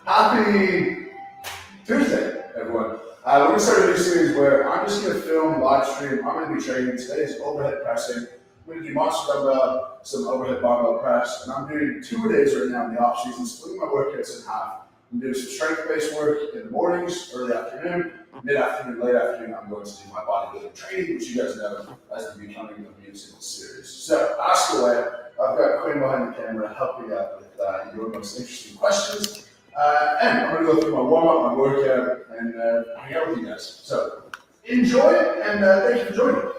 Happy Tuesday, everyone. We're going to start a new series where I'm just going to film, live stream. I'm going to be training. Today's overhead pressing. I'm going to do monster dumbbell, some overhead barbell press, and I'm doing 2 days right now in the off season, splitting my workouts in half. I'm doing some strength-based work in the mornings, early afternoon, mid-afternoon, late afternoon. I'm going to do my bodybuilding training, which you guys know as the Becoming the Musical series. So, ask away. I've got Quinn behind the camera helping out with your most interesting questions. And I'm going to go through my warm-up, my workout, and hang out with you guys. So, enjoy it, and thank you for joining.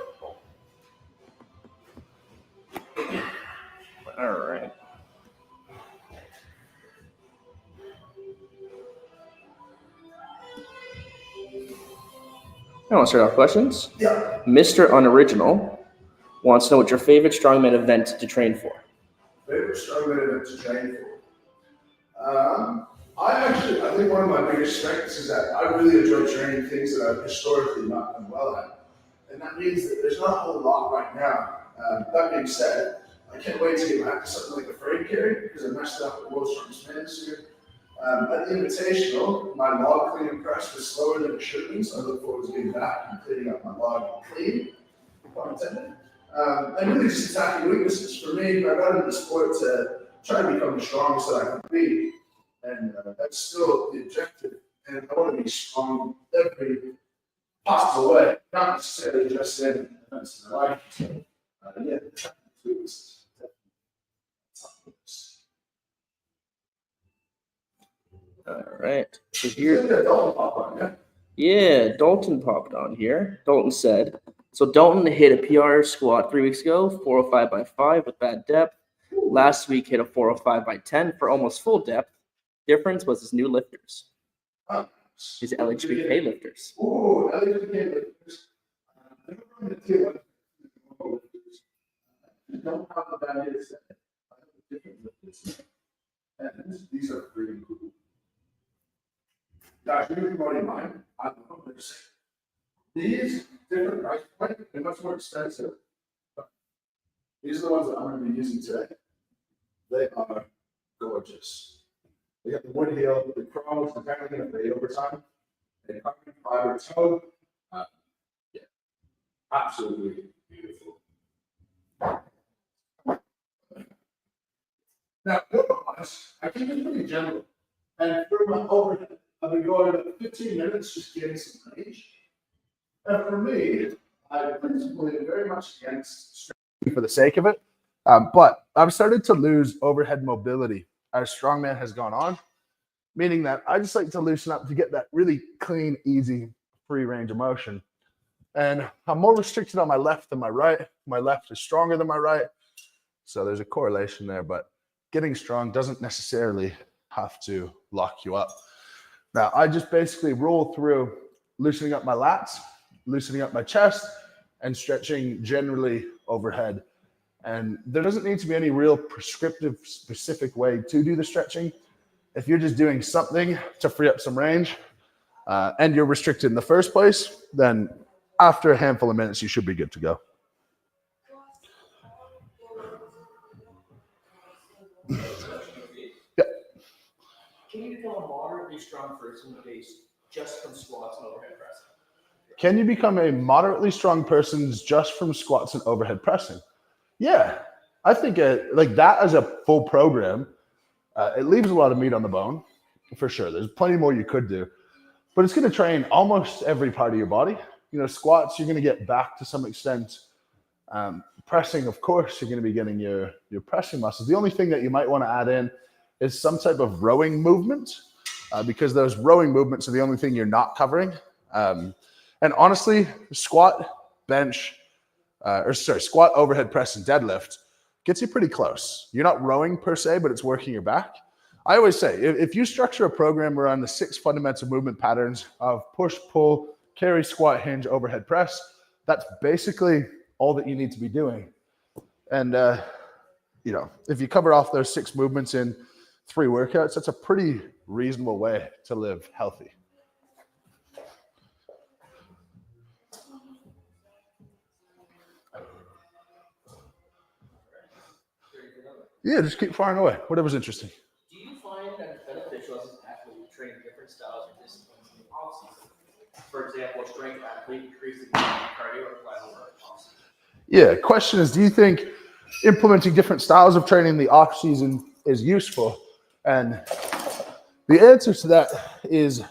All right. I want to start off questions. Yeah. Mr. Unoriginal wants to know what your favorite strongman event to train for. Favorite strongman event to train for? I think one of my biggest strengths is that I really enjoy training things that I've historically not done well at. And that means that there's not a whole lot right now. That being said, I can't wait to get back to something like the frame carry because I messed up at World's Strongest Man this year. At the Invitational, my log clean and press was slower than it should be, so I look forward to getting back and cleaning up my log clean, pun intended. And really just attacking weaknesses. For me, I got into the sport to try to become the strongest that I can be. And that's still the objective. And I want to be strong every possible way, not necessarily just in events in my life. So, yeah, All right. So Dalton popped on here. Dalton said, so Dalton hit a PR squat 3 weeks ago, 405 by 5 with bad depth. Last week hit a 405 by 10 for almost full depth. Difference was his new lifters. His LHBK lifters. Oh, LHBK lifters. Don't have the bad hits. Different lifters. And these are pretty cool. Guys, you're going in mind. I don't know what to say. These different price points are much more expensive. These are the ones that I'm going to be using today. They are gorgeous. They got the wood heel, the chromes, they're kind of going to fade over time. They carbon fiber toe. Yeah, absolutely beautiful. Now, to be honest, I think it's pretty gentle. And for my overhead, I've been going about 15 minutes just getting some range. And for me, I principally am very much against strength for the sake of it. But I've started to lose overhead mobility as strongman has gone on, meaning that I just like to loosen up to get that really clean, easy, free range of motion. And I'm more restricted on my left than my right. My left is stronger than my right. So there's a correlation there, but getting strong doesn't necessarily have to lock you up. Now, I just basically roll through loosening up my lats, loosening up my chest, and stretching generally overhead. And there doesn't need to be any real prescriptive, specific way to do the stretching. If you're just doing something to free up some range and you're restricted in the first place, then after a handful of minutes, you should be good to go. Yeah. Can you become a moderately strong person based just from squats and overhead pressing? Can you become a moderately strong person just from squats and overhead pressing? Yeah, I think like that as a full program, it leaves a lot of meat on the bone, for sure. There's plenty more you could do, but it's going to train almost every part of your body. You know, squats, you're going to get back to some extent. Pressing, of course, you're going to be getting your pressing muscles. The only thing that you might want to add in is some type of rowing movement, because those rowing movements are the only thing you're not covering. And honestly, squat, bench, squat, overhead press, and deadlift gets you pretty close. You're not rowing per se, but it's working your back. I always say, if you structure a program around the 6 fundamental movement patterns of push, pull, carry, squat, hinge, overhead press, that's basically all that you need to be doing. And, if you cover off those 6 movements in 3 workouts, that's a pretty reasonable way to live healthy. Yeah, just keep firing away. Whatever's interesting. Do you find that it's beneficial as an athlete different styles or disciplines in the offseason? For example, a strength athlete increasing cardio or flat work off-season. Yeah, question is, do you think implementing different styles of training in the off season is useful? And the answer to that is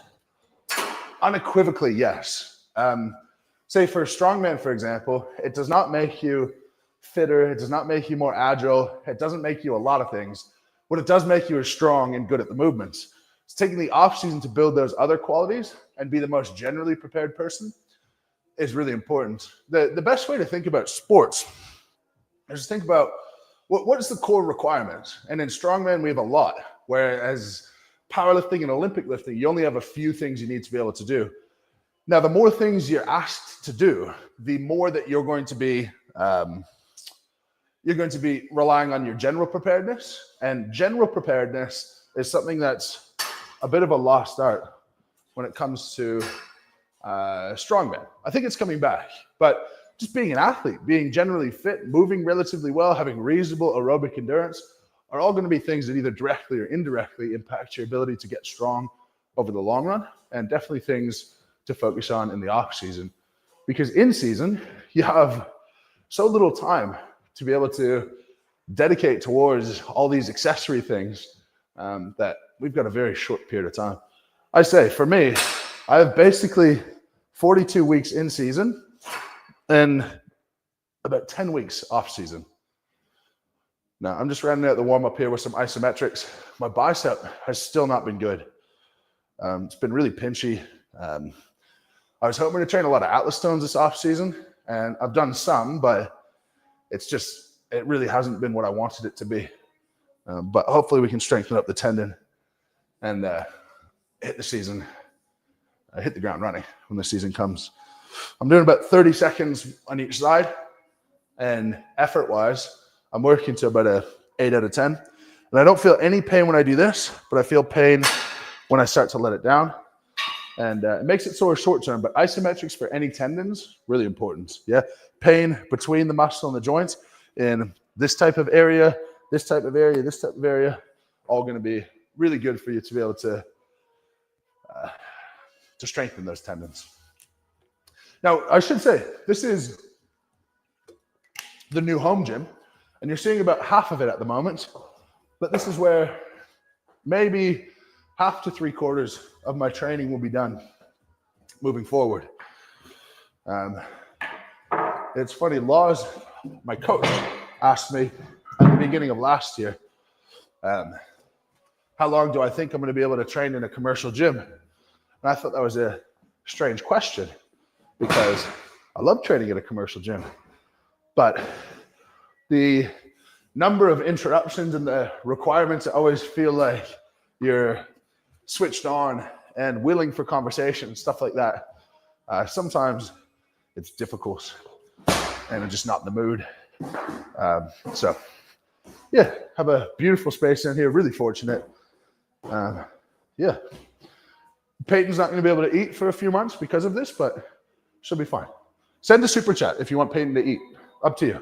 unequivocally yes. Say for a strongman, for example, it does not make you fitter. It does not make you more agile. It doesn't make you a lot of things. What it does make you is strong and good at the movements. It's taking the off season to build those other qualities and be the most generally prepared person is really important. The best way to think about sports is to think about what is the core requirement. And in strongman, we have a lot, whereas powerlifting and Olympic lifting, you only have a few things you need to be able to do. Now, the more things you're asked to do, the more that you're going to be relying on your general preparedness. And general preparedness is something that's a bit of a lost art when it comes to strongman. I think it's coming back, but just being an athlete, being generally fit, moving relatively well, having reasonable aerobic endurance are all going to be things that either directly or indirectly impact your ability to get strong over the long run, and definitely things to focus on in the off season. Because in season, you have so little time to be able to dedicate towards all these accessory things that we've got a very short period of time. I say, for me, I have basically 42 weeks in season and about 10 weeks off season. Now, I'm just rounding out the warm up here with some isometrics. My bicep has still not been good. It's been really pinchy. I was hoping to train a lot of Atlas stones this off season, and I've done some, but it really hasn't been what I wanted it to be. But hopefully we can strengthen up the tendon and hit the ground running when the season comes. I'm doing about 30 seconds on each side, and effort-wise, I'm working to about a 8 out of 10. And I don't feel any pain when I do this, but I feel pain when I start to let it down. And it makes it sore short term, but isometrics for any tendons, really important. Yeah, pain between the muscle and the joints in this type of area, this type of area, this type of area, all going to be really good for you to be able to strengthen those tendons. Now, I should say, this is the new home gym, and you're seeing about half of it at the moment, but this is where maybe half to 3/4 of my training will be done moving forward. It's funny, Laws, my coach, asked me at the beginning of last year, how long do I think I'm going to be able to train in a commercial gym? And I thought that was a strange question because I love training at a commercial gym, but the number of interruptions and the requirements to always feel like you're switched on and willing for conversation, stuff like that. Sometimes it's difficult and I'm just not in the mood. So yeah, have a beautiful space in here, really fortunate. Yeah. Peyton's not going to be able to eat for a few months because of this, but she'll be fine. Send a super chat if you want Peyton to eat. Up to you.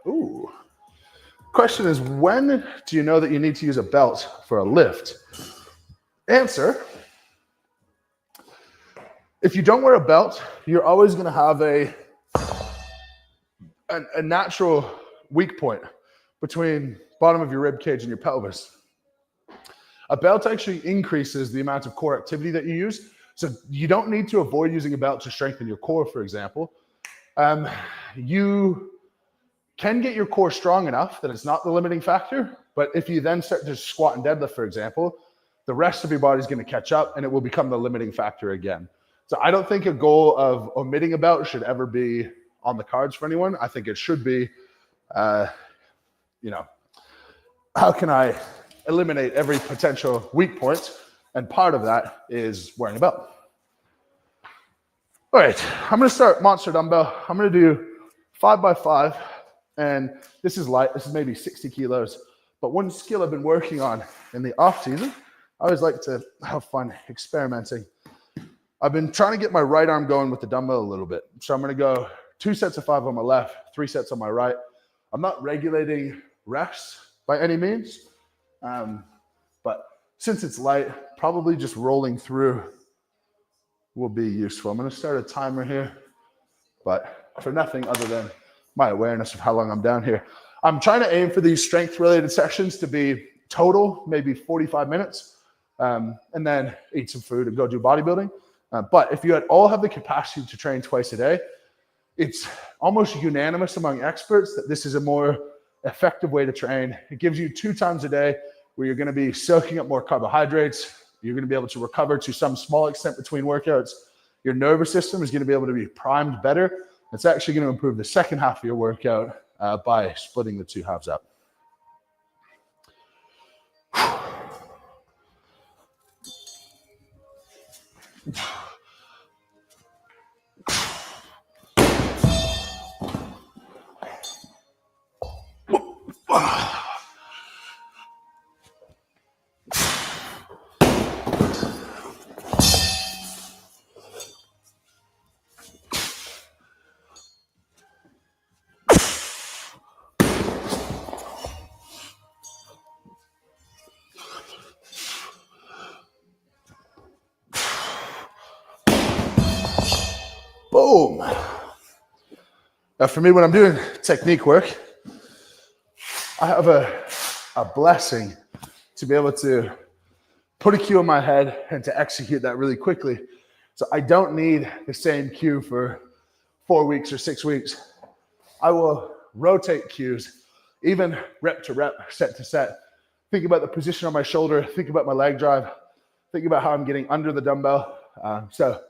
Ooh. Question is, when do you know that you need to use a belt for a lift? Answer: if you don't wear a belt, you're always going to have a natural weak point between bottom of your rib cage and your pelvis. A belt actually increases the amount of core activity that you use. So you don't need to avoid using a belt to strengthen your core, for example. You can get your core strong enough that it's not the limiting factor, but if you then start to squat and deadlift, for example, the rest of your body is going to catch up and it will become the limiting factor again. So I don't think a goal of omitting a belt should ever be on the cards for anyone. I think it should be, how can I eliminate every potential weak point? And part of that is wearing a belt. All right, I'm going to start monster dumbbell. I'm going to do 5x5, and this is light. This is maybe 60 kilos. But one skill I've been working on in the off season, I always like to have fun experimenting. I've been trying to get my right arm going with the dumbbell a little bit. So I'm going to go 2 sets of 5 on my left, 3 sets on my right. I'm not regulating reps by any means, but since it's light, probably just rolling through will be useful. I'm going to start a timer here, but for nothing other than my awareness of how long I'm down here. I'm trying to aim for these strength-related sessions to be total, maybe 45 minutes, and then eat some food and go do bodybuilding. But if you all have the capacity to train twice a day, it's almost unanimous among experts that this is a more effective way to train. It gives you 2 times a day where you're going to be soaking up more carbohydrates. You're going to be able to recover to some small extent between workouts. Your nervous system is going to be able to be primed better. It's actually going to improve the second half of your workout by splitting the 2 halves up. Boom. Now for me, when I'm doing technique work, I have a blessing to be able to put a cue in my head and to execute that really quickly. So I don't need the same cue for 4 weeks or 6 weeks. I will rotate cues, even rep to rep, set to set. Think about the position on my shoulder, think about my leg drive, think about how I'm getting under the dumbbell. So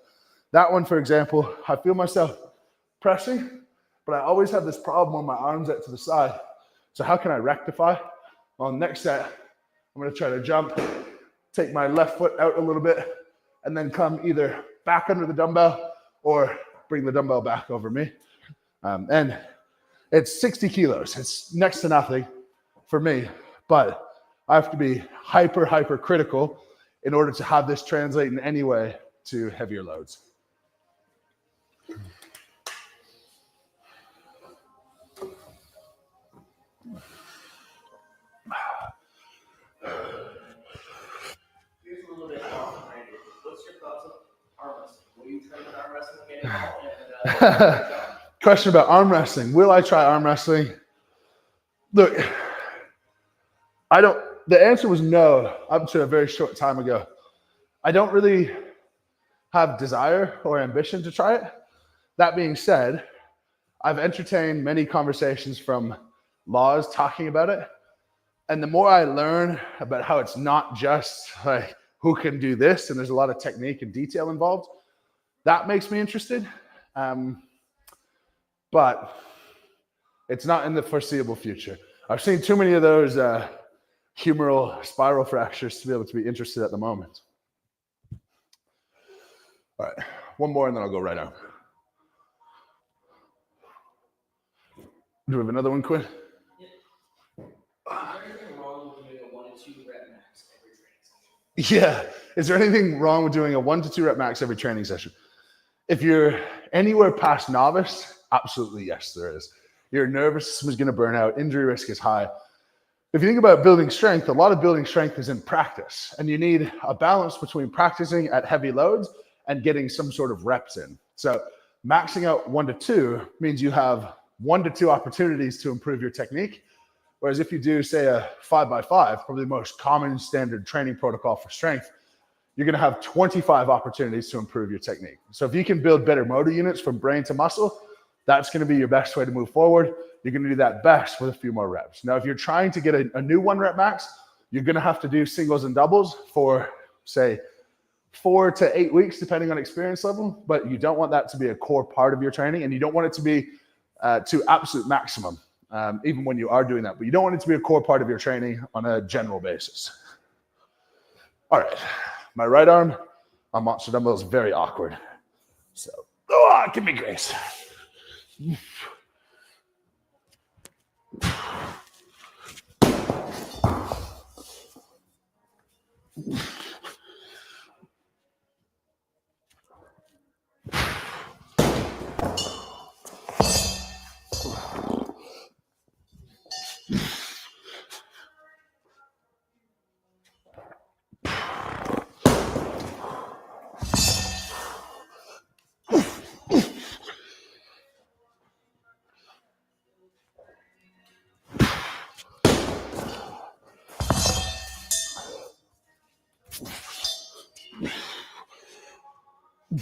that one, for example, I feel myself pressing, but I always have this problem when my arms out to the side. So how can I rectify? Well, next set, I'm going to try to jump, take my left foot out a little bit, and then come either back under the dumbbell or bring the dumbbell back over me. And it's 60 kilos. It's next to nothing for me, but I have to be hyper critical in order to have this translate in any way to heavier loads. Here's a little bit off-branded. What's your thoughts on arm wrestling? Will you train with arm wrestling again? Question about arm wrestling. Will I try arm wrestling? Look, the answer was no up to a very short time ago. I don't really have desire or ambition to try it. That being said, I've entertained many conversations from laws talking about it. And the more I learn about how it's not just like who can do this, and there's a lot of technique and detail involved, that makes me interested. But it's not in the foreseeable future. I've seen too many of those humeral spiral fractures to be able to be interested at the moment. All right, one more and then I'll go right out. Do we have another one, Quinn? Yeah. Is there anything wrong with doing a 1 to 2 rep max every training session? If you're anywhere past novice, absolutely yes, there is. Your nervous system is going to burn out. Injury risk is high. If you think about building strength, a lot of building strength is in practice, and you need a balance between practicing at heavy loads and getting some sort of reps in. So maxing out 1 to 2 means you have 1 to 2 opportunities to improve your technique. Whereas if you do, say, a 5x5, probably the most common standard training protocol for strength, you're going to have 25 opportunities to improve your technique. So if you can build better motor units from brain to muscle, that's going to be your best way to move forward. You're going to do that best with a few more reps. Now, if you're trying to get a new 1 rep max, you're going to have to do singles and doubles for, say, 4 to 8 weeks, depending on experience level. But you don't want that to be a core part of your training, and you don't want it to be to absolute maximum, even when you are doing that. But you don't want it to be a core part of your training on a general basis. All right. My right arm on monster dumbbell is very awkward. So, give me grace. Ooh,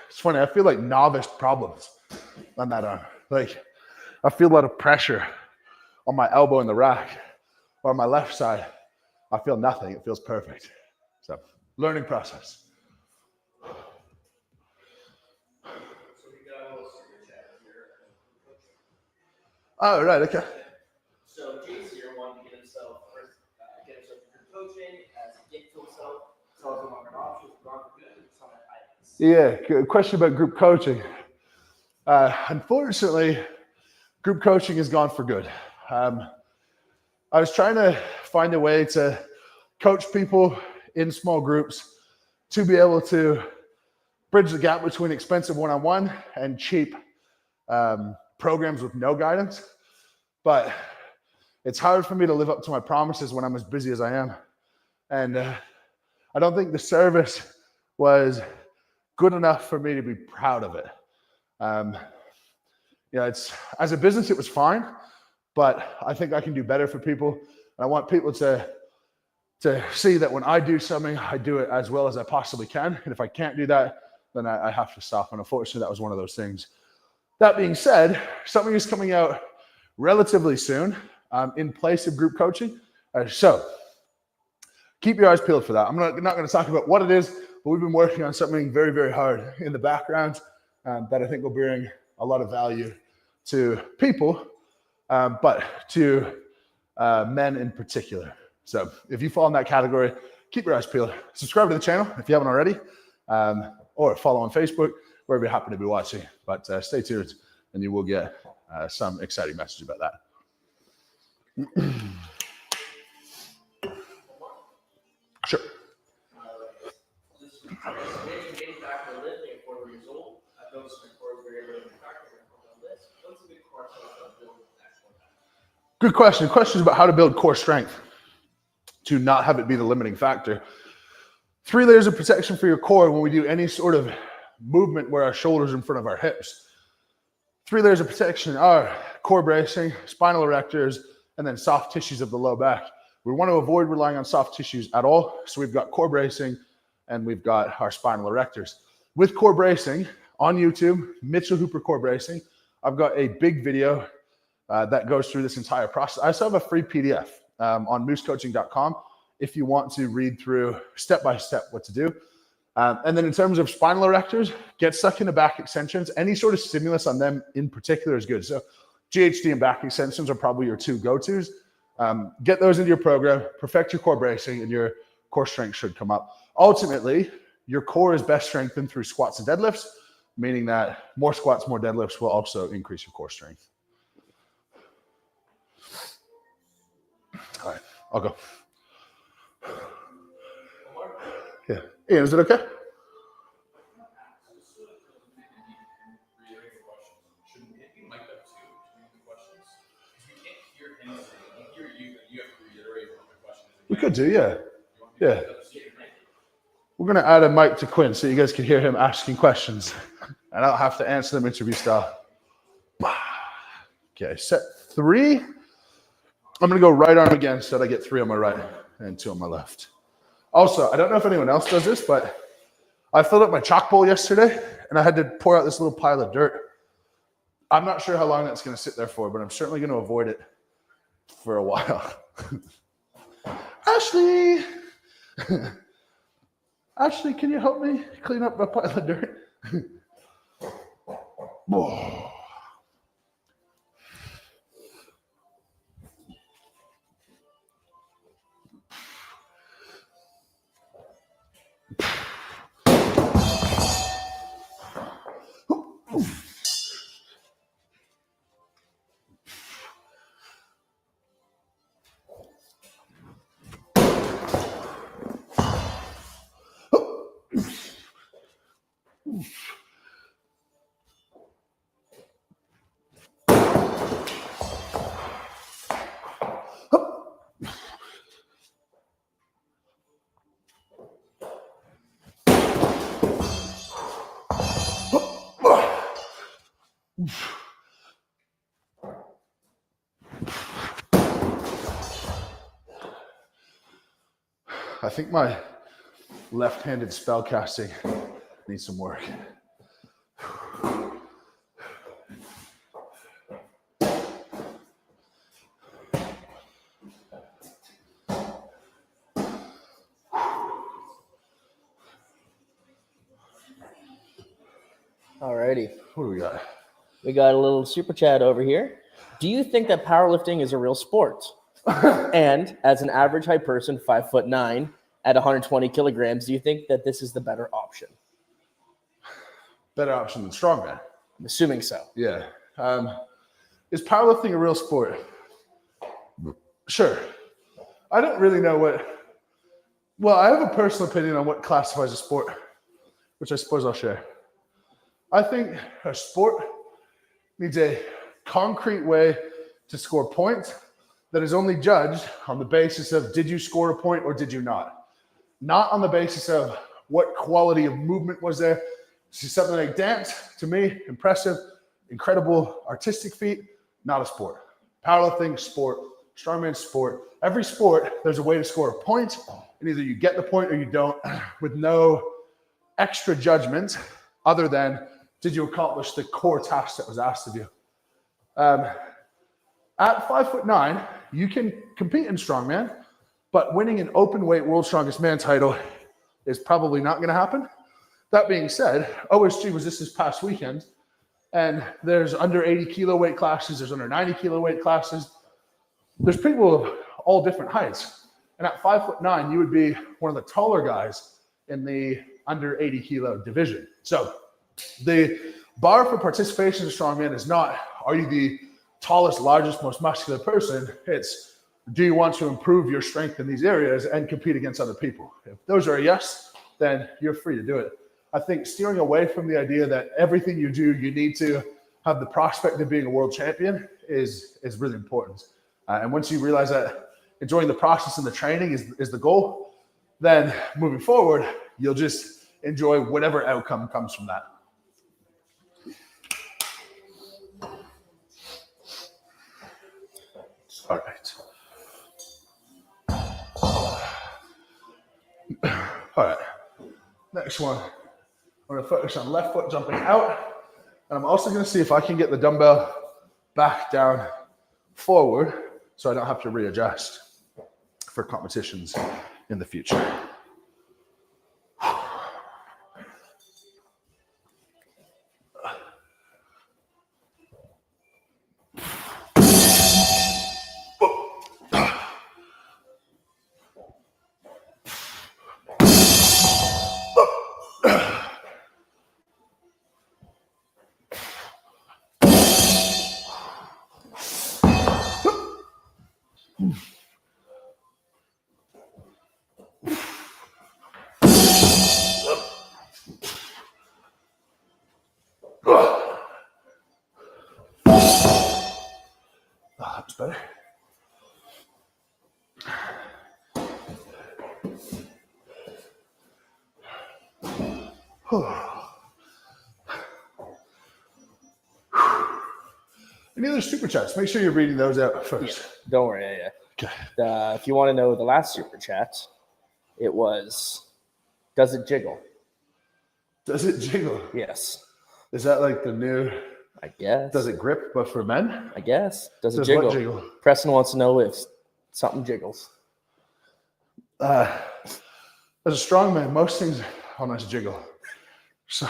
it's funny. I feel like novice problems on that arm. Like I feel a lot of pressure on my elbow in the rack, or on my left side. I feel nothing. It feels perfect. So learning process. Oh, right. Okay. So Jace here wanted to get himself through coaching as a gift to himself. It's also one of our options. Gone for good. It's on that items. Yeah. Good question about group coaching. Unfortunately, group coaching has gone for good. I was trying to find a way to coach people in small groups to be able to bridge the gap between expensive one-on-one and cheap programs with no guidance. But it's hard for me to live up to my promises when I'm as busy as I am. And I don't think the service was good enough for me to be proud of it. It's as a business, it was fine, but I think I can do better for people. And I want people to see that when I do something, I do it as well as I possibly can. And if I can't do that, then I have to stop. And unfortunately, that was one of those things. That being said, something is coming out relatively soon in place of group coaching. So keep your eyes peeled for that. I'm not going to talk about what it is, but we've been working on something very, very hard in the background that I think will bring a lot of value to people, but to men in particular. So if you fall in that category, keep your eyes peeled. Subscribe to the channel if you haven't already, or follow on Facebook, wherever you're happy to be watching. But stay tuned and you will get some exciting message about that. Sure. Getting back to lifting at 4 years old, I've noticed my core is very limiting factor on the list. What's a good core strength to build excellent? Good question. Questions about how to build core strength to not have it be the limiting factor. 3 layers of protection for your core when we do any sort of movement where our shoulders are in front of our hips. 3 layers of protection are core bracing, spinal erectors, and then soft tissues of the low back. We want to avoid relying on soft tissues at all. So we've got core bracing and we've got our spinal erectors. With core bracing on YouTube, Mitchell Hooper core bracing, I've got a big video that goes through this entire process. I also have a free PDF on moosecoaching.com if you want to read through step-by-step what to do. And then in terms of spinal erectors, get stuck into back extensions. Any sort of stimulus on them in particular is good. So GHD and back extensions are probably your 2 go-tos. Get those into your program, perfect your core bracing, and your core strength should come up. Ultimately, your core is best strengthened through squats and deadlifts, meaning that more squats, more deadlifts will also increase your core strength. All right, I'll go. Yeah. Ian, is it okay? We could do, yeah. Yeah. We're going to add a mic to Quinn so you guys can hear him asking questions. And I'll have to answer them interview style. Okay, set 3. I'm going to go right arm again so that I get 3 on my right and 2 on my left. Also, I don't know if anyone else does this, but I filled up my chalk bowl yesterday and I had to pour out this little pile of dirt. I'm not sure how long that's going to sit there for, but I'm certainly going to avoid it for a while. Ashley! Ashley, can you help me clean up my pile of dirt? Oh. I think my left-handed spell casting needs some work. Alrighty. What do we got? We got a little super chat over here. Do you think that powerlifting is a real sport? And as an average height person, 5'9", at 120 kilograms, do you think that this is the better option? Better option than strongman. I'm assuming so. Yeah. Is powerlifting a real sport? Sure. I don't really know well, I have a personal opinion on what classifies a sport, which I suppose I'll share. I think a sport needs a concrete way to score points that is only judged on the basis of did you score a point or did you not? Not on the basis of what quality of movement was there. See, something like dance, to me, impressive, incredible artistic feat, not a sport. Powerlifting, sport. Strongman, sport. Every sport, there's a way to score a point, and either you get the point or you don't, with no extra judgment other than did you accomplish the core task that was asked of you. At 5'9", you can compete in strongman, but winning an open weight world strongest man title is probably not going to happen. That being said, OSG was this past weekend, and there's under 80 kilo weight classes, there's under 90 kilo weight classes. There's people of all different heights. And at 5'9", you would be one of the taller guys in the under 80 kilo division. So the bar for participation in strongman is not, are you the tallest, largest, most muscular person? It's, do you want to improve your strength in these areas and compete against other people? If those are a yes, then you're free to do it. I think steering away from the idea that everything you do, you need to have the prospect of being a world champion is really important. And once you realize that enjoying the process and the training is the goal, then moving forward, you'll just enjoy whatever outcome comes from that. All right. All right. Next one. I'm going to focus on left foot jumping out. And I'm also going to see if I can get the dumbbell back down forward so I don't have to readjust for competitions in the future. That's better. Any other super chats? Make sure you're reading those out first. Yeah, don't worry. Yeah. Okay. If you want to know the last super chat, it was, does it jiggle? Does it jiggle? Yes. Is that like the new? I guess. Does it grip, but for men? I guess. Does it What jiggle? Preston wants to know if something jiggles. As a strong man, most things on us jiggle. So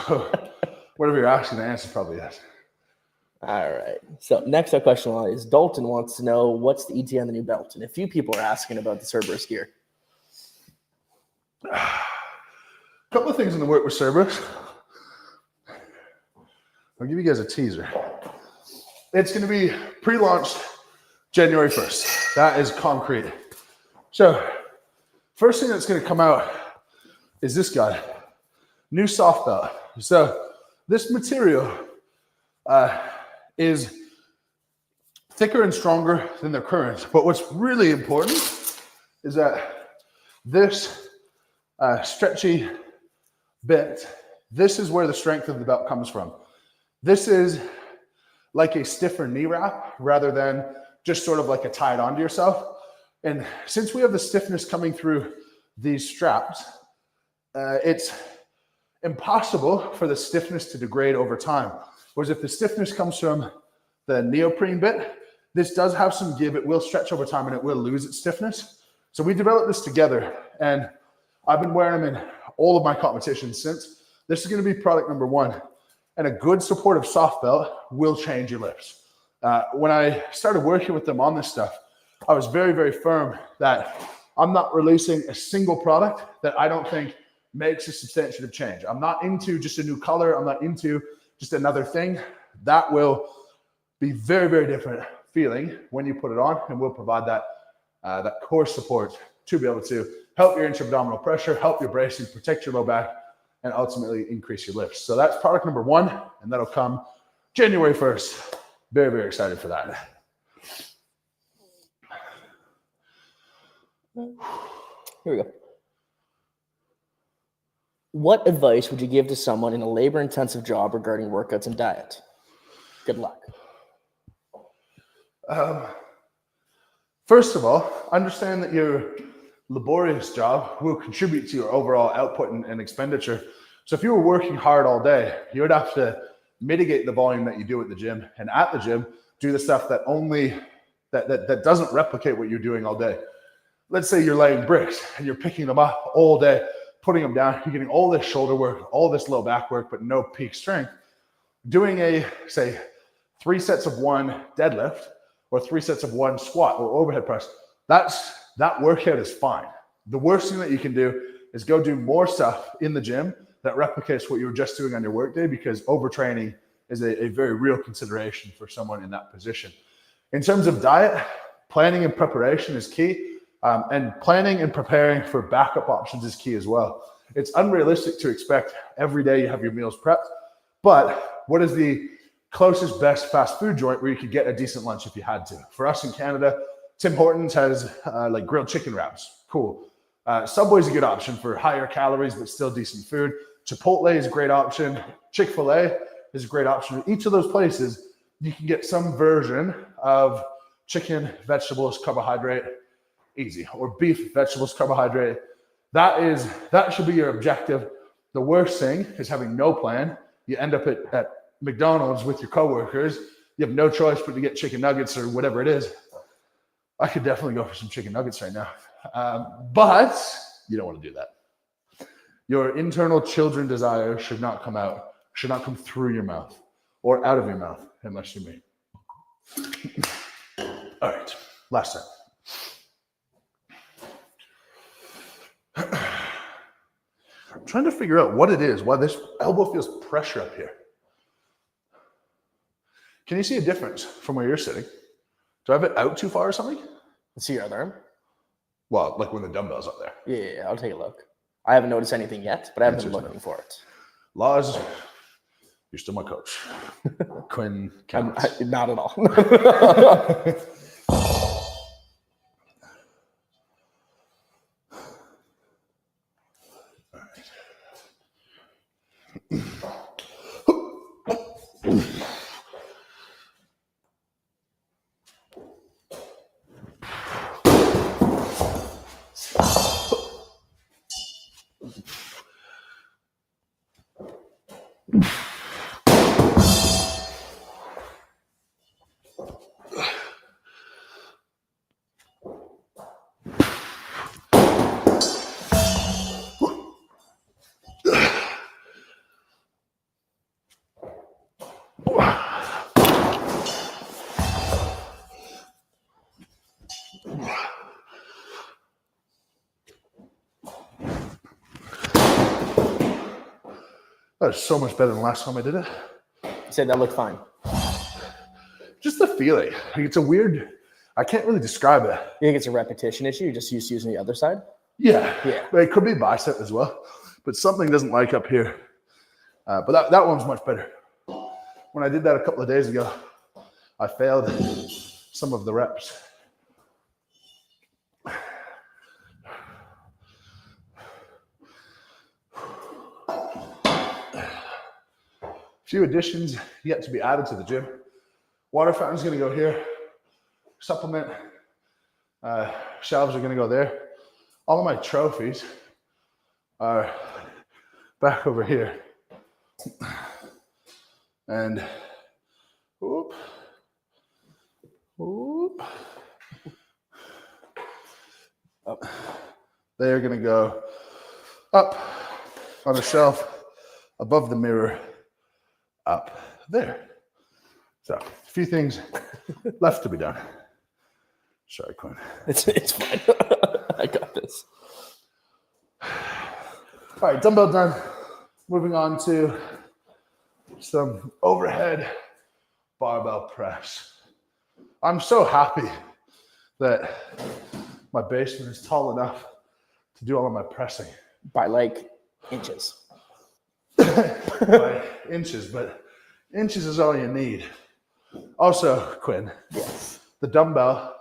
whatever you're asking, the answer is probably yes. All right. So next up question is Dalton wants to know what's the ETA on the new belt, and a few people are asking about the Cerberus gear. A couple of things in the work with Cerberus. I'll give you guys a teaser. It's going to be pre-launched January 1st. That is concrete. So first thing that's going to come out is this guy, new soft belt. So this material is thicker and stronger than the current. But what's really important is that this stretchy bit, this is where the strength of the belt comes from. This is like a stiffer knee wrap rather than just sort of like a tie it onto yourself. And since we have the stiffness coming through these straps, it's impossible for the stiffness to degrade over time. Whereas if the stiffness comes from the neoprene bit, this does have some give. It will stretch over time and it will lose its stiffness. So we developed this together, and I've been wearing them in all of my competitions since. This is going to be product number 1. And a good supportive soft belt will change your lifts. When I started working with them on this stuff, I was very, very firm that I'm not releasing a single product that I don't think makes a substantive change. I'm not into just a new color. I'm not into just another thing. That will be very, very different feeling when you put it on, and will provide that core support to be able to help your intra-abdominal pressure, help your bracing, protect your low back, and ultimately increase your lifts. So that's product number 1, and that'll come January 1st. Very, very excited for that. Here we go. What advice would you give to someone in a labor-intensive job regarding workouts and diet? Good luck. First of all, understand that your laborious job will contribute to your overall output and expenditure. So if you were working hard all day, you would have to mitigate the volume that you do at the gym, and at the gym, do the stuff that that doesn't replicate what you're doing all day. Let's say you're laying bricks and you're picking them up all day, putting them down, you're getting all this shoulder work, all this low back work, but no peak strength. Doing a, say, 3 sets of 1 deadlift or 3 sets of 1 squat or overhead press, that workout is fine. The worst thing that you can do is go do more stuff in the gym that replicates what you were just doing on your workday, because overtraining is a very real consideration for someone in that position. In terms of diet, planning and preparation is key. And planning and preparing for backup options is key as well. It's unrealistic to expect every day you have your meals prepped, but what is the closest best fast food joint where you could get a decent lunch if you had to? For us in Canada, Tim Hortons has like grilled chicken wraps. Cool. Subway's a good option for higher calories but still decent food. Chipotle is a great option. Chick-fil-A is a great option. Each of those places, you can get some version of chicken, vegetables, carbohydrate, easy, or beef, vegetables, carbohydrate. That should be your objective. The worst thing is having no plan. You end up at McDonald's with your coworkers. You have no choice but to get chicken nuggets or whatever it is. I could definitely go for some chicken nuggets right now. But you don't want to do that. Your internal children desire should not come through your mouth or out of your mouth, unless you're me. All right, last time. I'm trying to figure out what it is, why this elbow feels pressure up here. Can you see a difference from where you're sitting? Do I have it out too far or something? Let's see your other arm. Well, like when the dumbbell's up there. Yeah, I'll take a look. I haven't noticed anything yet, but I haven't been looking for it. Laws, you're still my coach. Quinn counts. Not at all. That is so much better than the last time I did it. You said that looked fine. Just the feeling. Like it's a weird, I can't really describe it. You think it's a repetition issue? You're just used to using the other side? Yeah. But it could be bicep as well. But something doesn't like up here. But that one's much better. When I did that a couple of days ago, I failed some of the reps. Few additions yet to be added to the gym. Water fountain's gonna go here. Supplement shelves are gonna go there. all of my trophies are back over here. And whoop, whoop. Up. They're going to go up on a shelf above the mirror, up there. So, a few things left to be done. Sorry, Quinn. It's fine. I got this. All right, dumbbell done. Moving on to some overhead barbell press. I'm so happy that my basement is tall enough to do all of my pressing. By like inches. By inches, but inches is all you need. Also, Quinn, Yes. the dumbbell,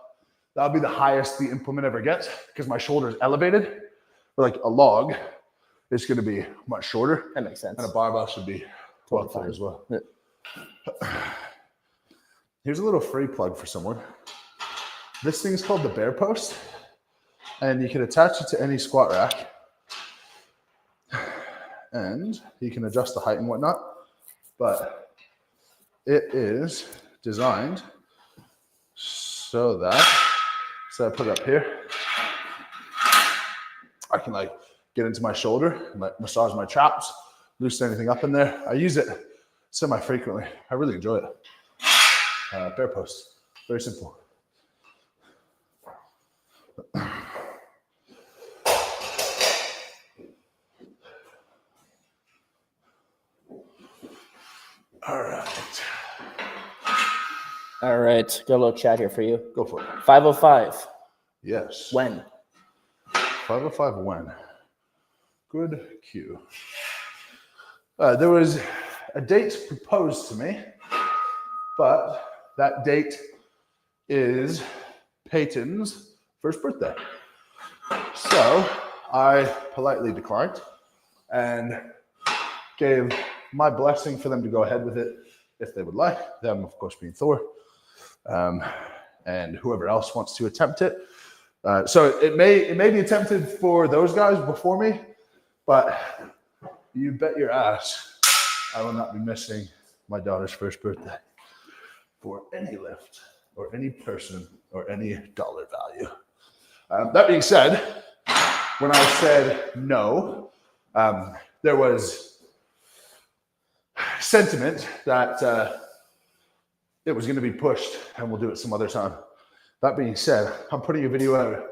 that'll be the highest the implement ever gets because my shoulder is elevated. But like a log is going to be much shorter. That makes sense. And a barbell should be wealthier as well. Yeah. Here's a little free plug for someone. This thing is called the bear post, and you can attach it to any squat rack, and you can adjust the height and whatnot, but it is designed so I put it up here, I can like get into my shoulder and like massage my traps, loosen anything up in there. I use it semi-frequently. I really enjoy it. Bear post, very simple. All right. Got a little chat here for you. Go for it. 505. Yes. When? 505 when? Good cue. There was a date proposed to me, but that date is Peyton's first birthday. So I politely declined and gave my blessing for them to go ahead with it if they would like. Them, of course, being Thor, and whoever else wants to attempt it. So it may be attempted for those guys before me, but you bet your ass I will not be missing my daughter's first birthday for any lift or any person or any dollar value. That being said, when I said no, there was sentiment that it was going to be pushed and we'll do it some other time. That being said, I'm putting a video out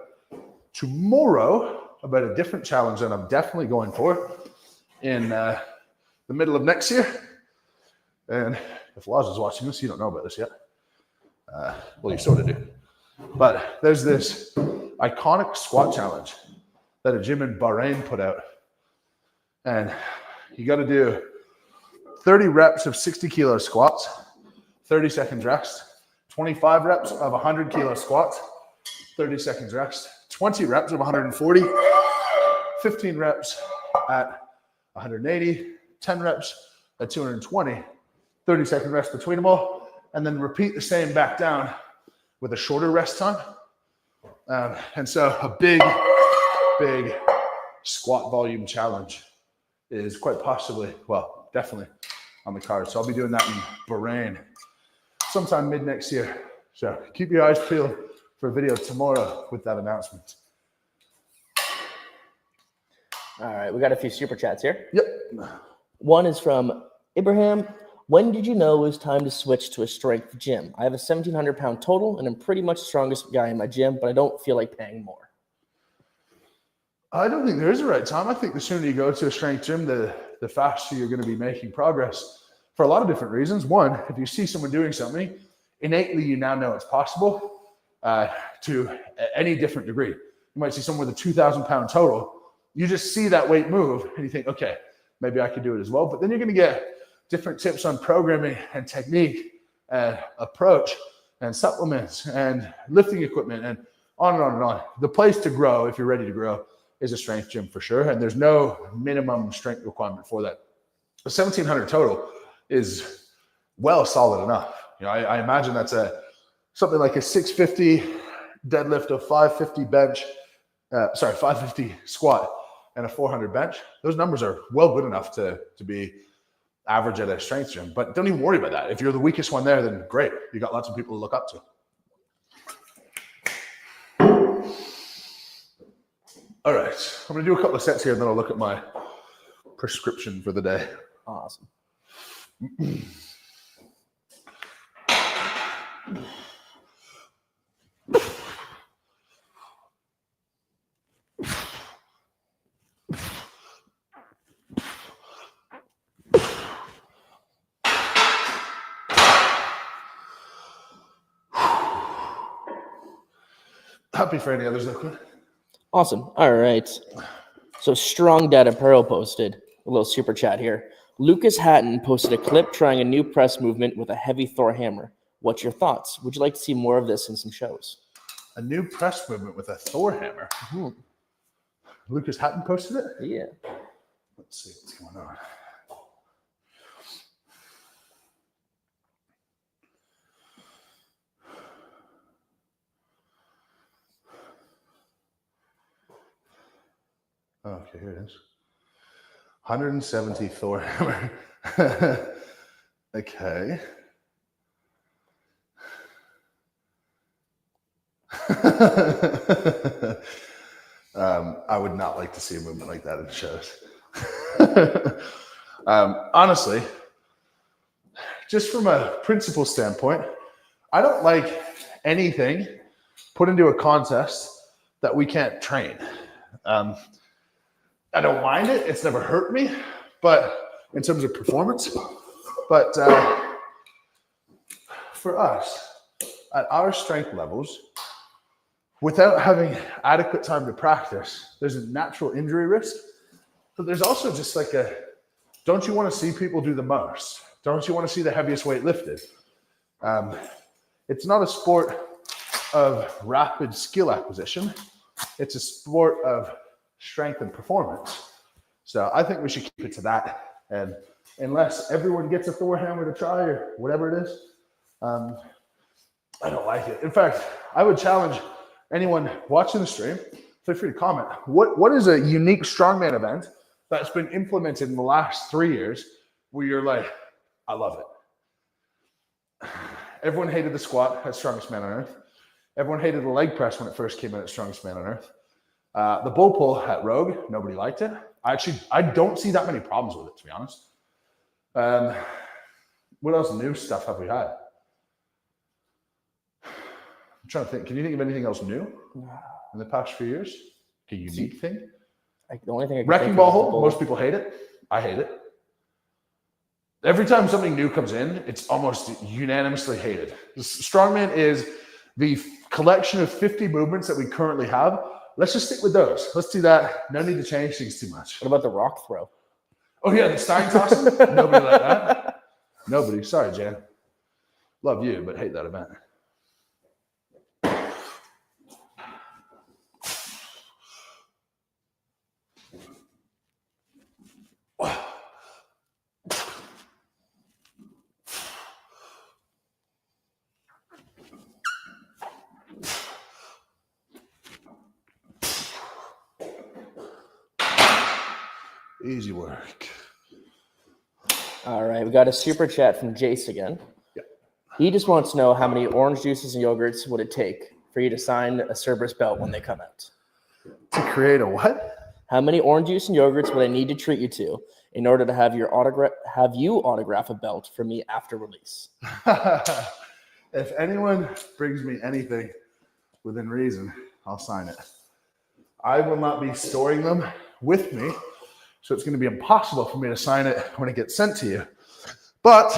tomorrow about a different challenge that I'm definitely going for in the middle of next year. And if Laz is watching this, you don't know about this yet. Well, you sort of do. But there's this iconic squat challenge that a gym in Bahrain put out. And you got to do 30 reps of 60 kilo squats, 30 seconds rest, 25 reps of 100 kilo squats, 30 seconds rest, 20 reps of 140, 15 reps at 180, 10 reps at 220, 30 second rest between them all, and then repeat the same back down with a shorter rest time. And so a big squat volume challenge is quite possibly, well, definitely on the card. So I'll be doing that in Bahrain sometime mid next year. So keep your eyes peeled for a video tomorrow with that announcement. All right. We got a few super chats here. Yep. One is from Ibrahim. When did you know it was time to switch to a strength gym? I have a 1,700 pound total and I'm pretty much the strongest guy in my gym, but I don't feel like paying more. I don't think there is a right time. I think the sooner you go to a strength gym, the faster you're going to be making progress for a lot of different reasons. One, if you see someone doing something, innately you now know it's possible to any different degree. You might see someone with a 2,000 pound total. You just see that weight move and you think, okay, maybe I could do it as well. But then you're going to get different tips on programming and technique and approach and supplements and lifting equipment and on and on and on. The place to grow, if you're ready to grow, is a strength gym for sure. And there's no minimum strength requirement for that. A 1,700 total is well solid enough. You know, I imagine that's something like a 650 deadlift, a 550 bench, 550 squat and a 400 bench. Those numbers are well good enough to be average at a strength gym. But don't even worry about that. If you're the weakest one there, then great. You got lots of people to look up to. All right, I'm gonna do a couple of sets here and then I'll look at my prescription for the day. Awesome. Happy for any others, Oakland. Awesome. All right. So Strong Dad Apparel posted a little super chat here. Lucas Hatton posted a clip trying a new press movement with a heavy Thor hammer. What's your thoughts? Would you like to see more of this in some shows? A new press movement with a Thor hammer. Mm-hmm. Lucas Hatton posted it? Yeah. Let's see what's going on. Okay, here it is. 170 Thor hammer. Okay. I would not like to see a movement like that in shows. Honestly, just from a principle standpoint, I don't like anything put into a contest that we can't train. I don't mind it. It's never hurt me, but in terms of performance, but for us, at our strength levels, without having adequate time to practice, there's a natural injury risk, but there's also just like don't you want to see people do the most? Don't you want to see the heaviest weight lifted? It's not a sport of rapid skill acquisition. It's a sport of strength and performance. So I think we should keep it to that. And unless everyone gets a Thor hammer to try or whatever it is, I don't like it. In fact, I would challenge anyone watching the stream, feel free to comment. What is a unique strongman event that's been implemented in the last 3 years where you're like, I love it? Everyone hated the squat at Strongest Man on Earth. Everyone hated the leg press when it first came out at Strongest Man on Earth. The bull pull at Rogue, nobody liked it. I don't see that many problems with it, to be honest. What else new stuff have we had? I'm trying to think. Can you think of anything else new in the past few years? A unique thing? The only thing I can Wrecking think ball of is the hold. Most people hate it. I hate it. Every time something new comes in, it's almost unanimously hated. Strongman is the collection of 50 movements that we currently have. Let's just stick with those. Let's do that. No need to change things too much. What about the rock throw? Oh, yeah, the Stein tossing? Nobody like that. Nobody. Sorry, Jan. Love you, but hate that event. Easy work. All right, we got a super chat from Jace again. Yeah. He just wants to know how many orange juices and yogurts would it take for you to sign a Cerberus belt when they come out? To create a what? How many orange juice and yogurts would I need to treat you to in order to have you autograph a belt for me after release? If anyone brings me anything within reason, I'll sign it. I will not be storing them with me, so it's going to be impossible for me to sign it when it gets sent to you. But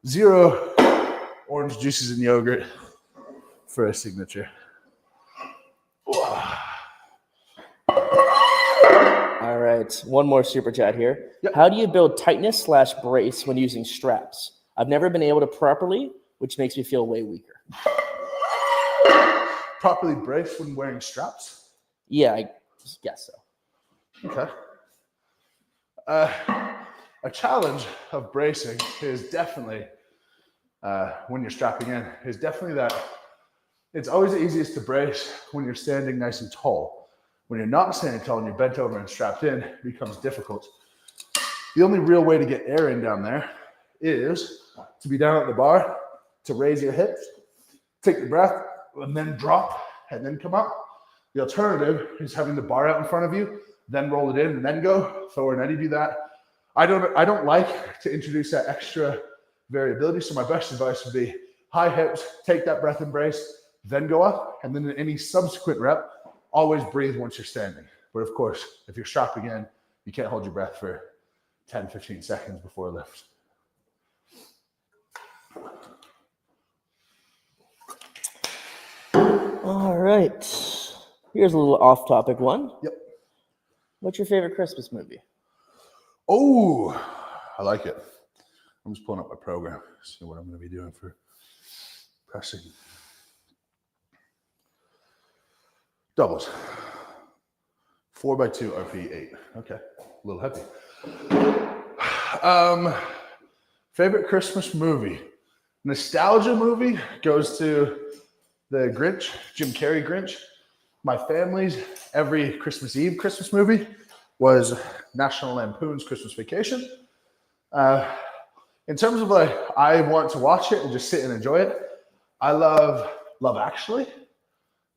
0 orange juices and yogurt for a signature. All right, one more super chat here. Yep. How do you build tightness/brace when using straps? I've never been able to properly, which makes me feel way weaker. Properly braced when wearing straps? Yeah, I guess so. Okay. A challenge of bracing is definitely, when you're strapping in, is definitely that It's always the easiest to brace when you're standing nice and tall. When you're not standing tall and you're bent over and strapped in, it becomes difficult. The only real way to get air in down there is to be down at the bar, to raise your hips, take the breath, and then drop, and then come up. The alternative is having the bar out in front of you, then roll it in, and then go. Thor and Eddie do that. I don't like to introduce that extra variability, so my best advice would be high hips, take that breath and brace, then go up, and then in any subsequent rep, always breathe once you're standing. But of course, if you're strapping in, you can't hold your breath for 10, 15 seconds before a lift. All right. Here's a little off-topic one. Yep. What's your favorite Christmas movie? Oh, I like it. I'm just pulling up my program, see what I'm going to be doing for pressing. Doubles. 4x2 RP8. Okay, a little heavy. Favorite Christmas movie? Nostalgia movie goes to the Grinch, Jim Carrey Grinch. My family's every Christmas Eve Christmas movie was National Lampoon's Christmas Vacation. In terms of like, I want to watch it and just sit and enjoy it, I love Love Actually.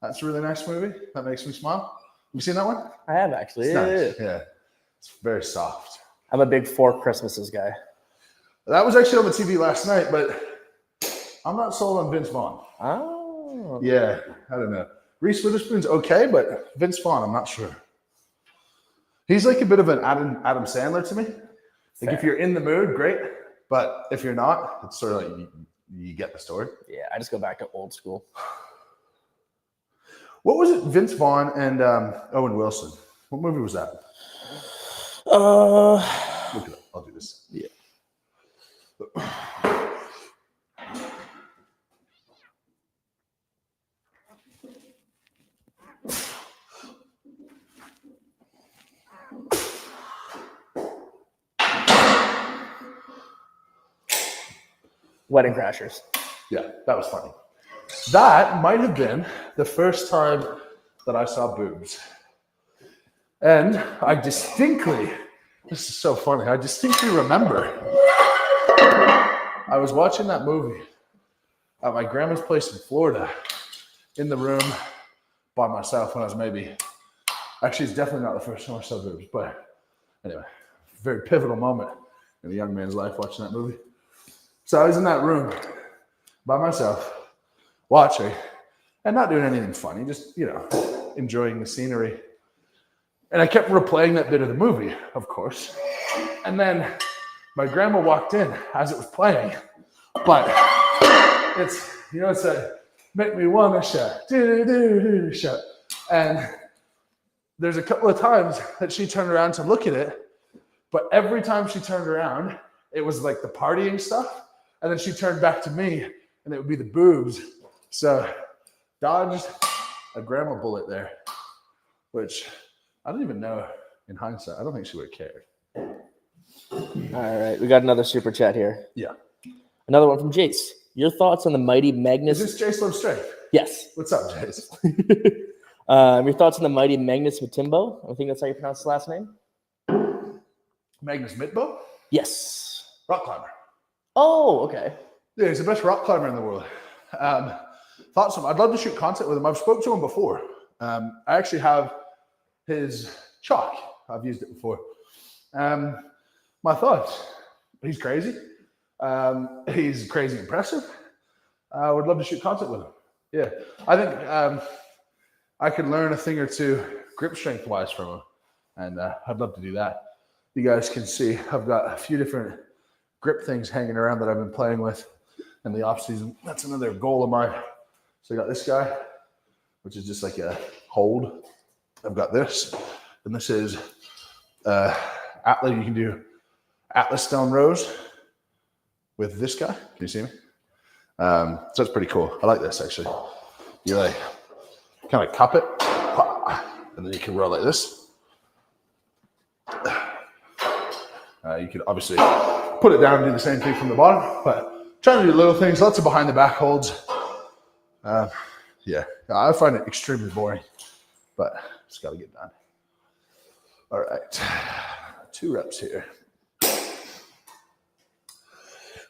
That's a really nice movie. That makes me smile. Have you seen that one? I have actually. It's nice. Yeah. It's very soft. I'm a big Four Christmases guy. That was actually on the TV last night, but I'm not sold on Vince Vaughn. Oh. Yeah, I don't know. Reese Witherspoon's okay, but Vince Vaughn, I'm not sure. He's like a bit of an Adam Sandler to me. Like if you're in the mood, great. But if you're not, it's sort of like you get the story. Yeah, I just go back to old school. What was it? Vince Vaughn and Owen Wilson. What movie was that? Look it up. I'll do this. Yeah. Wedding Crashers. Yeah, that was funny. That might have been the first time that I saw boobs. And I distinctly, this is so funny, I distinctly remember I was watching that movie at my grandma's place in Florida in the room by myself when I was maybe, actually it's definitely not the first time I saw boobs, but anyway, very pivotal moment in a young man's life watching that movie. So I was in that room by myself, watching, and not doing anything funny, just, enjoying the scenery. And I kept replaying that bit of the movie, of course. And then my grandma walked in as it was playing. But it's a make me wanna shout, do shout. And there's a couple of times that she turned around to look at it, but every time she turned around, it was like the partying stuff. And then she turned back to me, and it would be the boobs. So dodged a grandma bullet there, which I don't even know in hindsight. I don't think she would have cared. All right, we got another super chat here. Yeah. Another one from Jace. Your thoughts on the mighty Magnus? Is this Jace Love Straight? Yes. What's up, Jace? Your thoughts on the mighty Magnus Matimbo? I think that's how you pronounce his last name. Magnus Mitbo? Yes. Rock climber. Oh, okay. Yeah, he's the best rock climber in the world. Thoughts on him? I'd love to shoot content with him. I've spoke to him before. I actually have his chalk. I've used it before. My thoughts? He's crazy. He's crazy impressive. I would love to shoot content with him. Yeah, I think I could learn a thing or two grip strength wise from him, and I'd love to do that. You guys can see I've got a few different grip things hanging around that I've been playing with in the off season. That's another goal of mine. So I got this guy, which is just like a hold. I've got this, and this is Atlas. You can do Atlas stone rows with this guy. Can you see me? So it's pretty cool. I like this actually. You like kind of cup it, and then you can roll like this. You could obviously put it down and do the same thing from the bottom, but trying to do little things, lots of behind the back holds. Yeah, I find it extremely boring, but it's got to get done. All right, 2 reps here.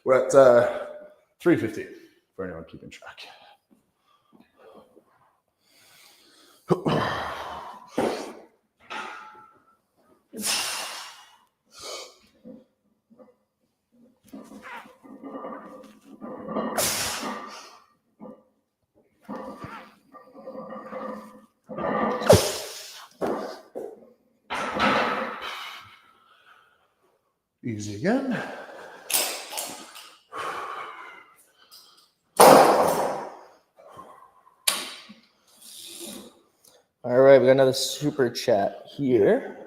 We're at 315 for anyone keeping track. Easy again. All right, we got another super chat here.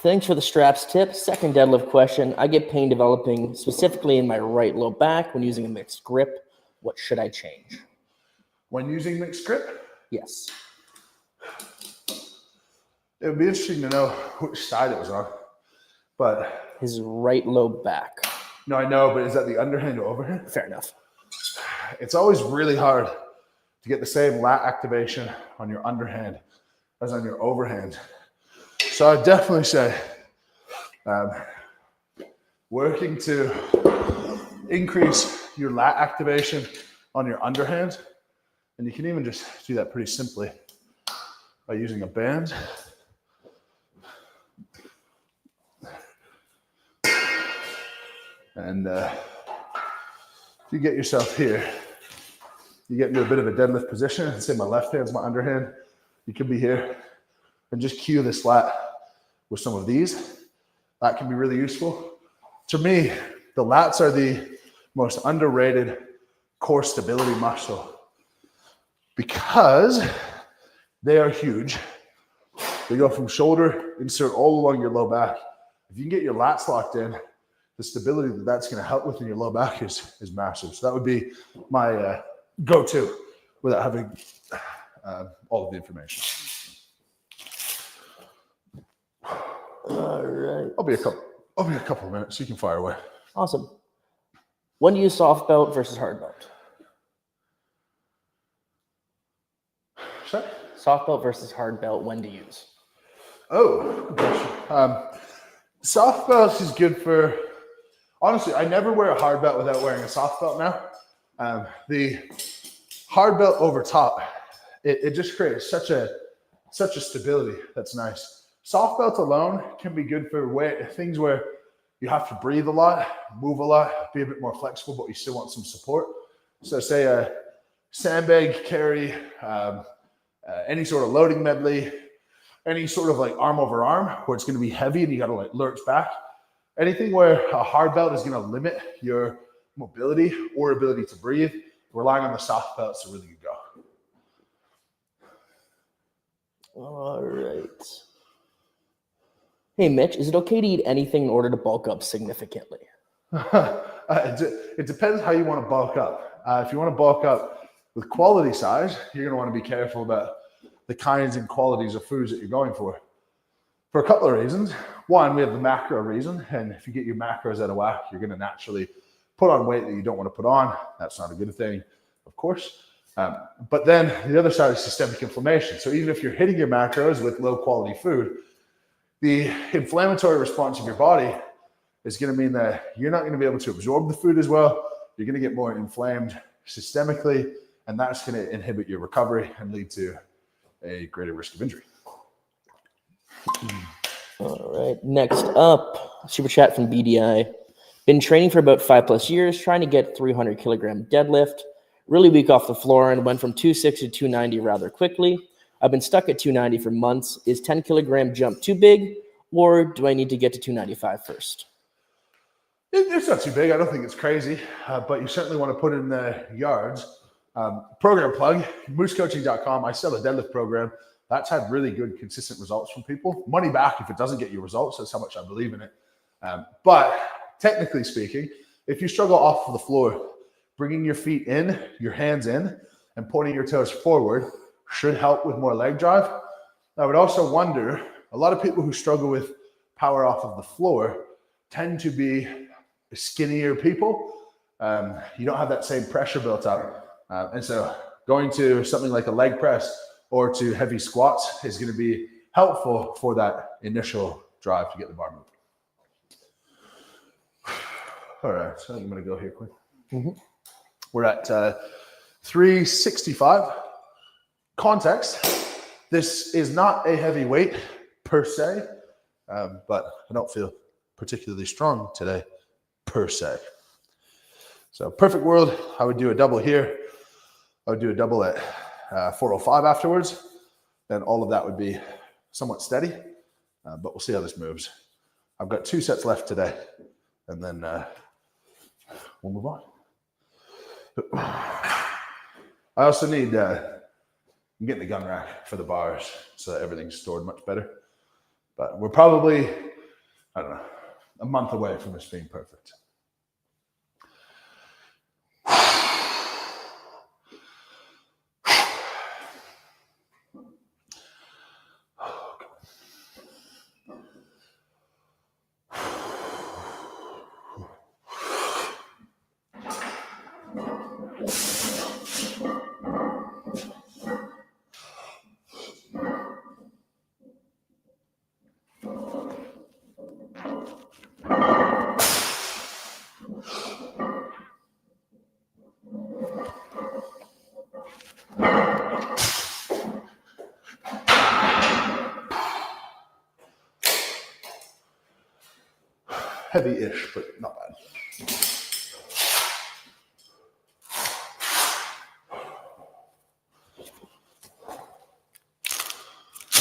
Thanks for the straps tip. Second deadlift question. I get pain developing specifically in my right low back when using a mixed grip. What should I change? When using mixed grip? Yes. It would be interesting to know which side it was on. But his right low back. No, I know, but is that the underhand or overhand? Fair enough. It's always really hard to get the same lat activation on your underhand as on your overhand. So I'd definitely say working to increase your lat activation on your underhand, and you can even just do that pretty simply by using a band. And if you get yourself here, you get into a bit of a deadlift position, and say my left hand's my underhand, you could be here, and just cue this lat with some of these. That can be really useful. To me, the lats are the most underrated core stability muscle because they are huge. They go from shoulder, insert all along your low back. If you can get your lats locked in, the stability that that's going to help with in your low back is massive. So that would be my go-to without having all of the information. All right. I'll be a couple of minutes. You can fire away. Awesome. When do you use soft belt versus hard belt? Sorry? Soft belt versus hard belt, when to use? Oh, good question. Soft belt is good for, honestly, I never wear a hard belt without wearing a soft belt now. The hard belt over top, it just creates such a stability that's nice. Soft belt alone can be good for things where you have to breathe a lot, move a lot, be a bit more flexible, but you still want some support. So say a sandbag carry, any sort of loading medley, any sort of like arm over arm where it's going to be heavy and you got to like lurch back. Anything where a hard belt is going to limit your mobility or ability to breathe, relying on the soft belt is a really good go. All right. Hey, Mitch, is it okay to eat anything in order to bulk up significantly? It depends how you want to bulk up. If you want to bulk up with quality size, you're going to want to be careful about the kinds and qualities of foods that you're going for a couple of reasons. One, we have the macro reason, and if you get your macros out of whack, you're going to naturally put on weight that you don't want to put on. That's not a good thing, of course. But then the other side is systemic inflammation. So even if you're hitting your macros with low quality food, the inflammatory response of your body is going to mean that you're not going to be able to absorb the food as well. You're going to get more inflamed systemically, and that's going to inhibit your recovery and lead to a greater risk of injury. All right. Next up, super chat from BDI. Been training for about 5+ years, trying to get 300 kilogram deadlift. Really weak off the floor and went from 260 to 290 rather quickly. I've been stuck at 290 for months. Is 10 kilogram jump too big, or do I need to get to 295 first? It's not too big. I don't think it's crazy, but you certainly want to put in the yards. Program plug, moosecoaching.com. I sell a deadlift program. That's had really good, consistent results from people. Money back if it doesn't get you results. That's how much I believe in it. But technically speaking, if you struggle off of the floor, bringing your feet in, your hands in, and pointing your toes forward should help with more leg drive. I would also wonder, a lot of people who struggle with power off of the floor tend to be skinnier people. You don't have that same pressure built up. And so going to something like a leg press or to heavy squats is going to be helpful for that initial drive to get the bar moving. All right, so I'm going to go here quick. We're at 365. Context, this is not a heavy weight per se, but I don't feel particularly strong today per se. So perfect world, I would do a double here. I would do a double at 405 afterwards. Then all of that would be somewhat steady, but we'll see how this moves. I've got 2 sets left today, and then we'll move on. I also need, I'm getting the gun rack for the bars so that everything's stored much better. But we're probably, I don't know, a month away from this being perfect. Heavy-ish, but not bad.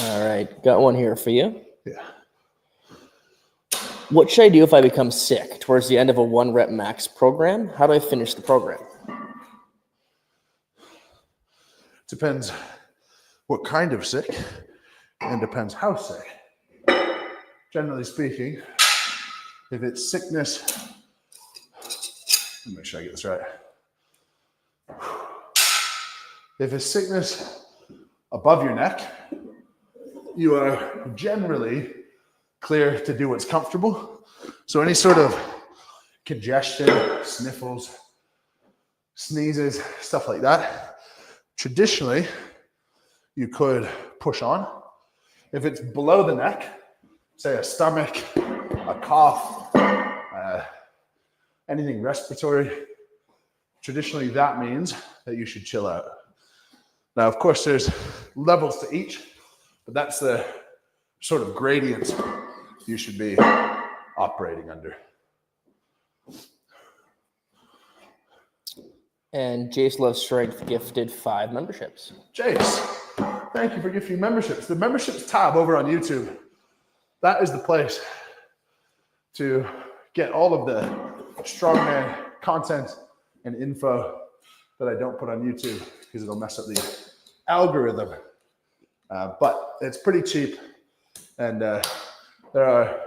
All right, got one here for you. Yeah. What should I do if I become sick towards the end of a 1 rep max program? How do I finish the program? Depends what kind of sick and depends how sick. Generally speaking, if it's sickness, let me make sure I get this right. If it's sickness above your neck, you are generally clear to do what's comfortable. So any sort of congestion, sniffles, sneezes, stuff like that, traditionally, you could push on. If it's below the neck, say a stomach, a cough, anything respiratory, traditionally that means that you should chill out. Now, of course, there's levels to each, but that's the sort of gradient you should be operating under. And Jace Loves Strength gifted 5 memberships. Jace, thank you for gifting memberships. The memberships tab over on YouTube, that is the place to get all of the strongman content and info that I don't put on YouTube because it'll mess up the algorithm. But it's pretty cheap, and there are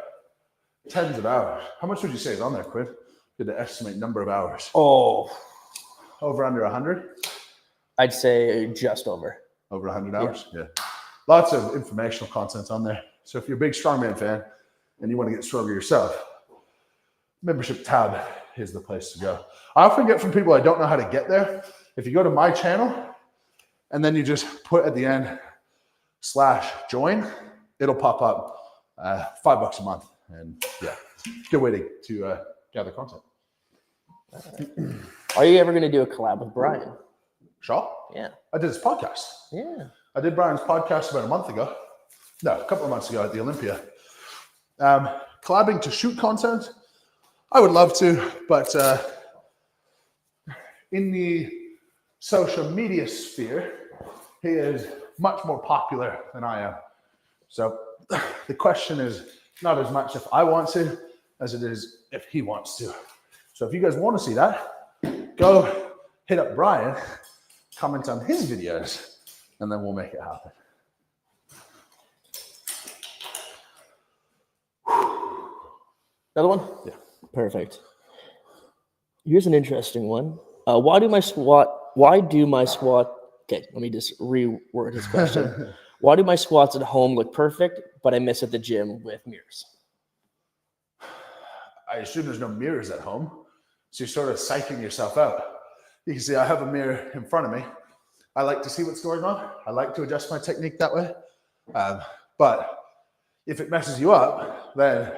tens of hours. How much would you say is on there, Quinn? Did the estimate number of hours? Oh, Over under 100? I'd say just over. Over 100 hours? Yeah. Lots of informational content on there. So if you're a big strongman fan and you want to get stronger yourself, membership tab is the place to go. I often get from people I don't know how to get there. If you go to my channel and then you just put at the end /join, it'll pop up $5 a month. And yeah, good way to gather content. Are you ever going to do a collab with Brian? Shaw? Yeah. I did his podcast. Yeah. I did Brian's podcast about a month ago. No, a couple of months ago at the Olympia. Collabing to shoot content, I would love to, but in the social media sphere, he is much more popular than I am. So the question is not as much if I want to as it is if he wants to. So if you guys want to see that, go hit up Brian, comment on his videos, and then we'll make it happen. Another one? Yeah. Perfect. Here's an interesting one. Why do my squat? Okay, let me just reword his question. Why do my squats at home look perfect, but I miss at the gym with mirrors? I assume there's no mirrors at home, so you're sort of psyching yourself out. You can see I have a mirror in front of me. I like to see what's going on. I like to adjust my technique that way. But if it messes you up, then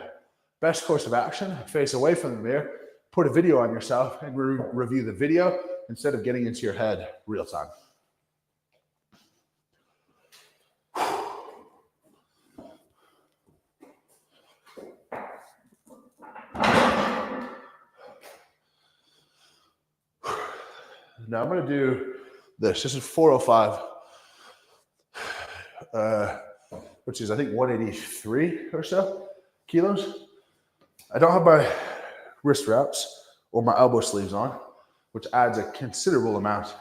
best course of action, face away from the mirror, put a video on yourself and review the video instead of getting into your head real time. Now I'm going to do this. This is 405, which is I think 183 or so kilos. I don't have my wrist wraps or my elbow sleeves on, which adds a considerable amount.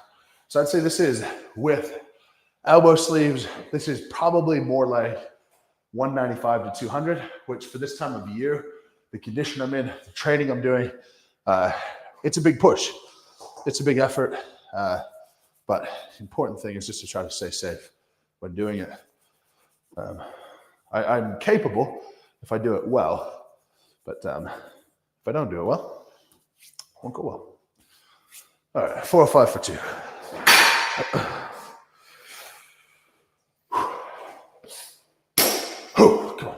So I'd say this is with elbow sleeves, this is probably more like 195 to 200, which for this time of year, the condition I'm in, the training I'm doing, it's a big push. It's a big effort, but the important thing is just to try to stay safe when doing it. I'm capable if I do it well, but if I don't do it well, it won't go well. All right, 405 for 2. Come on.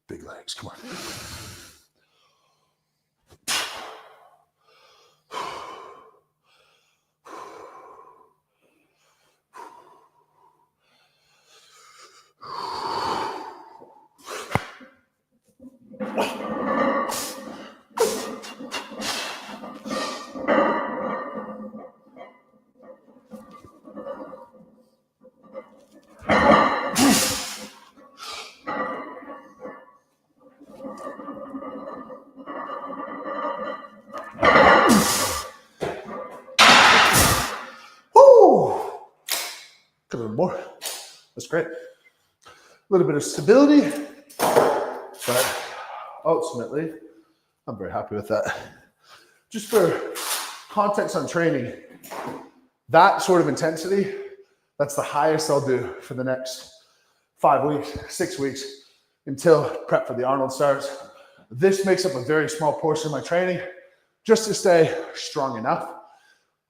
Big legs, come on. Could have been more. That's great. A little bit of stability, but ultimately, I'm very happy with that. Just for context on training, that sort of intensity, that's the highest I'll do for the next 5 weeks, 6 weeks until prep for the Arnold starts. This makes up a very small portion of my training just to stay strong enough.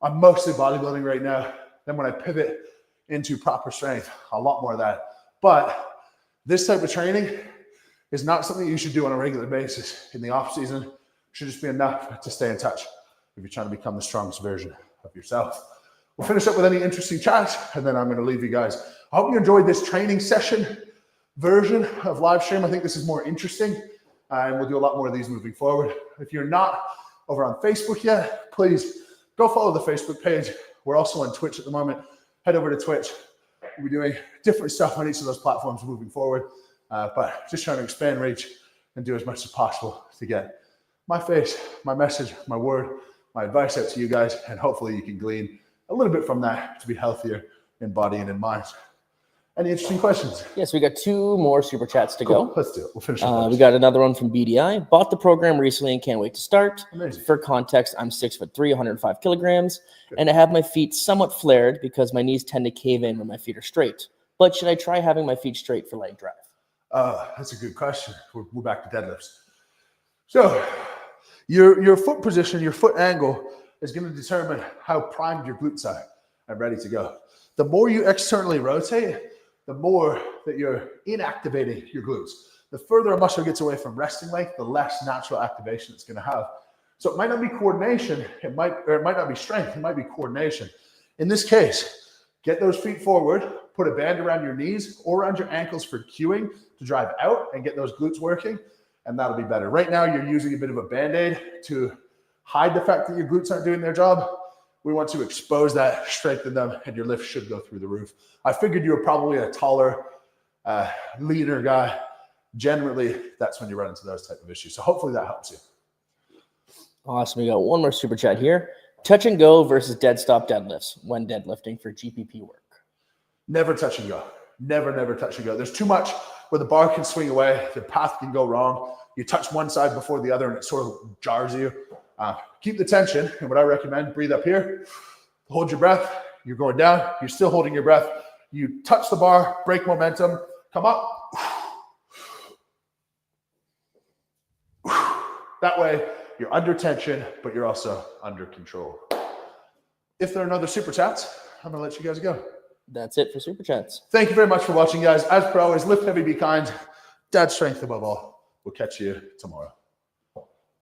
I'm mostly bodybuilding right now. Then when I pivot into proper strength, a lot more of that. But this type of training is not something you should do on a regular basis in the off season. It should just be enough to stay in touch if you're trying to become the strongest version of yourself. We'll finish up with any interesting chats, and then I'm going to leave you guys. I hope you enjoyed this training session version of live stream. I think this is more interesting, and we'll do a lot more of these moving forward. If you're not over on Facebook yet, please go follow the Facebook page. We're also on Twitch at the moment. Head over to Twitch. We'll be doing different stuff on each of those platforms moving forward, but just trying to expand reach and do as much as possible to get my face, my message, my word, my advice out to you guys, and hopefully you can glean a little bit from that to be healthier in body and in mind. Any interesting questions? Yes, we got 2 more super chats to go. Let's do it. We'll finish. We got another one from BDI. Bought the program recently and can't wait to start. Amazing. For context, I'm 6'3", 105 kilograms, and I have my feet somewhat flared because my knees tend to cave in when my feet are straight. But should I try having my feet straight for leg drive? That's a good question. We're back to deadlifts. So your foot position, your foot angle is going to determine how primed your glutes are and ready to go. The more you externally rotate, the more that you're inactivating your glutes. The further a muscle gets away from resting length, the less natural activation it's going to have. So it might not be coordination, it might not be strength, it might be coordination. In this case, get those feet forward, put a band around your knees or around your ankles for cueing to drive out and get those glutes working, and that'll be better. Right now, you're using a bit of a Band-Aid to hide the fact that your glutes aren't doing their job. We want to expose that, strengthen them, and your lift should go through the roof. I figured you were probably a taller, leaner guy. Generally, that's when you run into those type of issues. So hopefully that helps you. Awesome. We got one more super chat here. Touch and go versus dead stop deadlifts when deadlifting for GPP work. Never touch and go. Never touch and go. There's too much where the bar can swing away. The path can go wrong. You touch one side before the other and it sort of jars you. Keep the tension. And what I recommend, breathe up here, hold your breath. You're going down. You're still holding your breath. You touch the bar, break momentum, come up. That way, you're under tension, but you're also under control. If there are no other super chats, I'm going to let you guys go. That's it for Super Chats. Thank you very much for watching, guys. As per always, lift heavy, be kind. Dad strength above all. We'll catch you tomorrow.